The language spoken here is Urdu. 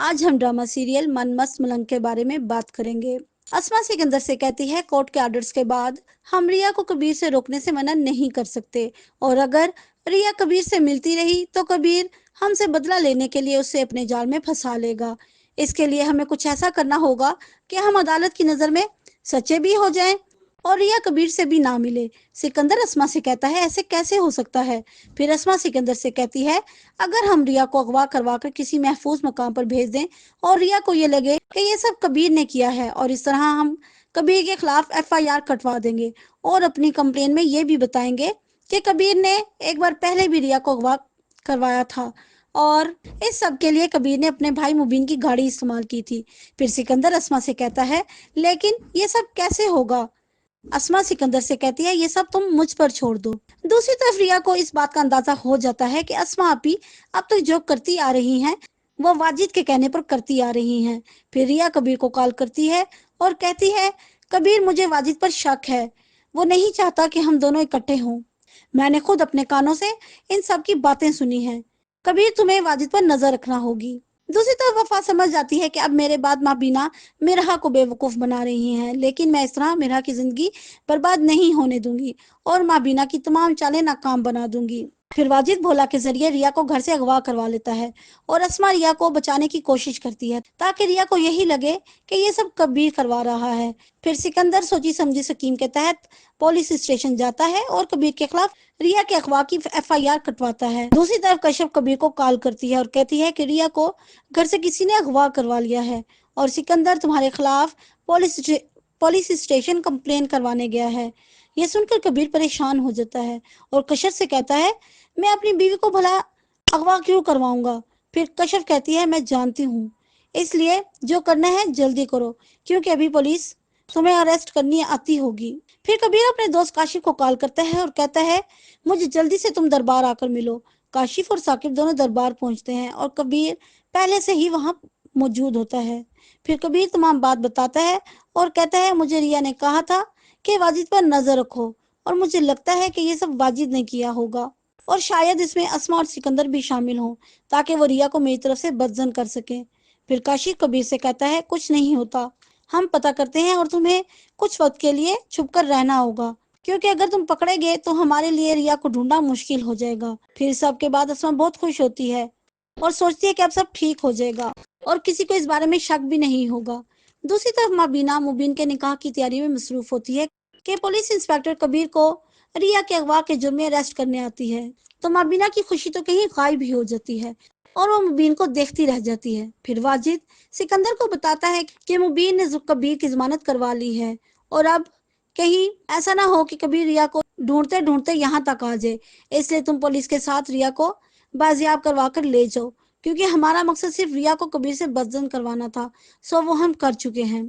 آج ہم ڈرامہ سیریل من مست ملنگ کے بارے میں بات کریں گے۔ اسما سکندر سے کہتی ہے کورٹ کے آرڈرز کے بعد ہم ریا کو کبیر سے روکنے سے منع نہیں کر سکتے، اور اگر ریا کبیر سے ملتی رہی تو کبیر ہم سے بدلہ لینے کے لیے اسے اپنے جال میں پھنسا لے گا۔ اس کے لیے ہمیں کچھ ایسا کرنا ہوگا کہ ہم عدالت کی نظر میں سچے بھی ہو جائیں اور ریا کبیر سے بھی نہ ملے۔ سکندر اسما سے کہتا ہے ایسے کیسے ہو سکتا ہے؟ پھر اسما سکندر سے کہتی ہے اگر ہم ریا کو اغوا کروا کر کسی محفوظ مقام پر بھیج دیں اور ریا کو یہ لگے کہ یہ سب کبیر نے کیا ہے، اور اس طرح ہم کبیر کے خلاف FIR کٹوا دیں گے اور اپنی کمپلین میں یہ بھی بتائیں گے کہ کبیر نے ایک بار پہلے بھی ریا کو اغوا کروایا تھا اور اس سب کے لیے کبیر نے اپنے بھائی مبین کی گاڑی استعمال کی تھی۔ پھر سکندر اسما سے کہتا ہے لیکن یہ سب کیسے ہوگا؟ اسما سکندر سے کہتی ہے یہ سب تم مجھ پر چھوڑ دو۔ دوسری طرف ریا کو اس بات کا اندازہ ہو جاتا ہے کہ اسما آپی اب تک جو کرتی آ رہی ہیں وہ واجد کے کہنے پر کرتی آ رہی ہیں۔ پھر ریا کبیر کو کال کرتی ہے اور کہتی ہے کبیر مجھے واجد پر شک ہے، وہ نہیں چاہتا کہ ہم دونوں اکٹھے ہوں، میں نے خود اپنے کانوں سے ان سب کی باتیں سنی ہیں، کبیر تمہیں واجد پر نظر رکھنا ہوگی۔ دوسری طرف وفا سمجھ جاتی ہے کہ اب میرے بعد ماں بینا مرحا کو بے وقوف بنا رہی ہیں، لیکن میں اس طرح مرحا کی زندگی برباد نہیں ہونے دوں گی اور ماں بینا کی تمام چالیں ناکام بنا دوں گی۔ پھر واجد بھولا کے ذریعے ریا کو گھر سے اغوا کروا لیتا ہے اور اسما ریا کو بچانے کی کوشش کرتی ہے تاکہ ریا کو یہی لگے کہ یہ سب کبیر کروا رہا ہے۔ پھر سکندر سوچی سمجھی سکیم کے تحت پولیس اسٹیشن جاتا ہے اور کبیر کے خلاف ریا کے اغوا کی FIR کٹواتا ہے۔ دوسری طرف کشف کبیر کو کال کرتی ہے اور کہتی ہے کہ ریا کو گھر سے کسی نے اغوا کروا لیا ہے اور سکندر تمہارے خلاف پولیس اسٹیشن کمپلین کروانے گیا ہے۔ یہ سن کر کبیر پریشان ہو جاتا ہے اور کشف سے کہتا ہے میں اپنی بیوی کو بھلا اغوا کیوں کرواؤں گا؟ پھر کشف کہتی ہے میں جانتی ہوں، اس لیے جو کرنا ہے جلدی کرو کیونکہ ابھی پولیس تمہیں اریسٹ کرنی آتی ہوگی۔ پھر کبیر اپنے دوست کاشف کو کال کرتا ہے اور کہتا ہے مجھے جلدی سے تم دربار آ کر ملو۔ کاشف اور ثاقب دونوں دربار پہنچتے ہیں اور کبیر پہلے سے ہی وہاں موجود ہوتا ہے۔ پھر کبیر تمام بات بتاتا ہے اور کہتا ہے مجھے ریا نے کہا تھا کہ واجد پر نظر رکھو اور مجھے لگتا ہے کہ یہ سب واجد نے کیا ہوگا اور شاید اس میں اسما اور سکندر بھی شامل ہوں تاکہ وہ ریا کو میری طرف سے بدظن کر سکیں۔ پھر کاشف کبیر سے کہتا ہے کچھ نہیں ہوتا، ہم پتہ کرتے ہیں اور تمہیں کچھ وقت کے لیے چھپ کر رہنا ہوگا کیونکہ اگر تم پکڑے گئے تو ہمارے لیے ریا کو ڈھونڈنا مشکل ہو جائے گا۔ پھر سب کے بعد اسما بہت خوش ہوتی ہے اور سوچتی ہے کہ اب سب ٹھیک ہو جائے گا اور کسی کو اس بارے میں شک بھی نہیں ہوگا۔ دوسری طرف ماں بینا مبین کے نکاح کی تیاری میں مصروف ہوتی ہے کہ پولیس انسپکٹر کبیر کو ریا کے اغوا کے جرم میں اریسٹ کرنے آتی ہے تو ماں بینا کی خوشی تو کہیں غائب ہی ہو جاتی ہے اور وہ مبین کو دیکھتی رہ جاتی ہے۔ پھر واجد سکندر کو بتاتا ہے کہ مبین نے کبیر کی ضمانت کروا لی ہے اور اب کہیں ایسا نہ ہو کہ کبیر ریا کو ڈھونڈتے ڈھونڈتے یہاں تک آ جائے، اس لیے تم پولیس کے ساتھ ریا کو بازیاب کروا کر لے جاؤ کیونکہ ہمارا مقصد صرف ریا کو کبیر سے بدظن کروانا تھا، سو وہ ہم کر چکے ہیں۔